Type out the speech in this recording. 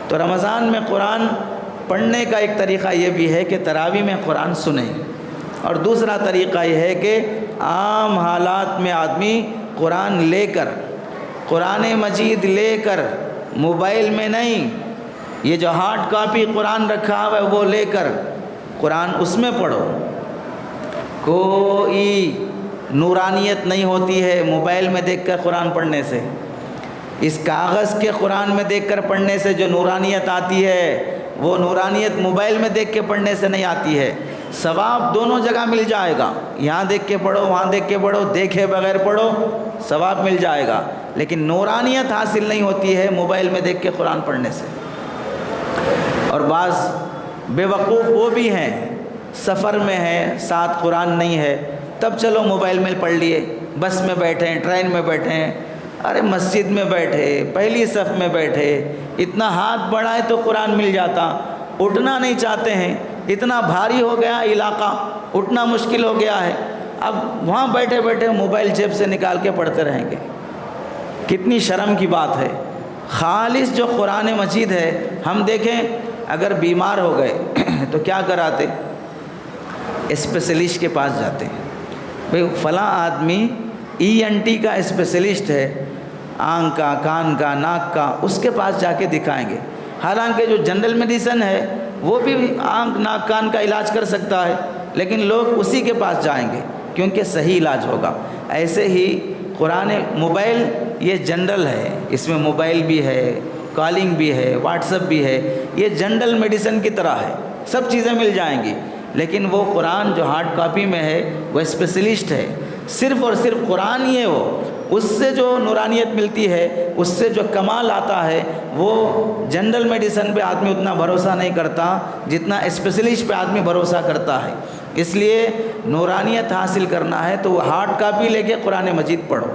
تو رمضان میں قرآن پڑھنے کا ایک طریقہ یہ بھی ہے کہ تراویح میں قرآن سنیں، اور دوسرا طریقہ یہ ہے کہ عام حالات میں آدمی قرآن لے کر، قرآن مجید لے کر، موبائل میں نہیں، یہ جو ہارڈ کاپی قرآن رکھا ہوا ہے وہ لے کر قرآن اس میں پڑھو۔ کوئی نورانیت نہیں ہوتی ہے موبائل میں دیکھ کر قرآن پڑھنے سے، اس کاغذ کے قرآن میں دیکھ کر پڑھنے سے جو نورانیت آتی ہے وہ نورانیت موبائل میں دیکھ کے پڑھنے سے نہیں آتی ہے۔ ثواب دونوں جگہ مل جائے گا، یہاں دیکھ کے پڑھو وہاں دیکھ کے پڑھو، دیکھے بغیر پڑھو، ثواب مل جائے گا، لیکن نورانیت حاصل نہیں ہوتی ہے موبائل میں دیکھ کے قرآن پڑھنے سے۔ اور بعض بے وقوف وہ بھی ہیں، سفر میں ہیں، ساتھ قرآن نہیں ہے، تب چلو موبائل میں پڑھ لیے، بس میں بیٹھے، ٹرین میں بیٹھے، ارے مسجد میں بیٹھے، پہلی صف میں بیٹھے، اتنا ہاتھ بڑھائے تو قرآن مل جاتا، اٹھنا نہیں چاہتے ہیں، اتنا بھاری ہو گیا علاقہ، اٹھنا مشکل ہو گیا ہے، اب وہاں بیٹھے بیٹھے موبائل جیب سے نکال کے پڑھتے رہیں گے، کتنی شرم کی بات ہے۔ خالص جو قرآن مجید ہے، ہم دیکھیں اگر بیمار ہو گئے تو کیا کراتے؟ اسپیشلسٹ کے پاس جاتے ہیں، بھئی فلاں آدمی ENT کا اسپیشلسٹ ہے، آنکھ کا، کان کا، ناک کا، اس کے پاس جا کے دکھائیں گے۔ حالانکہ جو جنرل میڈیسن ہے وہ بھی آنکھ ناک کان کا علاج کر سکتا ہے، لیکن لوگ اسی کے پاس جائیں گے کیونکہ صحیح علاج ہوگا۔ ایسے ہی قرآن موبائل یہ جنرل ہے، اس میں موبائل بھی ہے، کالنگ بھی ہے، واٹس ایپ بھی ہے، یہ جنرل میڈیسن کی طرح ہے، سب چیزیں مل جائیں گی، لیکن وہ قرآن جو ہارڈ کاپی میں ہے وہ اسپیشلسٹ ہے، صرف اور صرف قرآن ہی ہے وہ، اس سے جو نورانیت ملتی ہے، اس سے جو کمال آتا ہے، وہ جنرل میڈیسن پہ آدمی اتنا بھروسہ نہیں کرتا جتنا اسپیشلسٹ پہ آدمی بھروسہ کرتا ہے۔ اس لیے نورانیت حاصل کرنا ہے تو وہ ہارڈ کاپی لے کے قرآن مجید پڑھو۔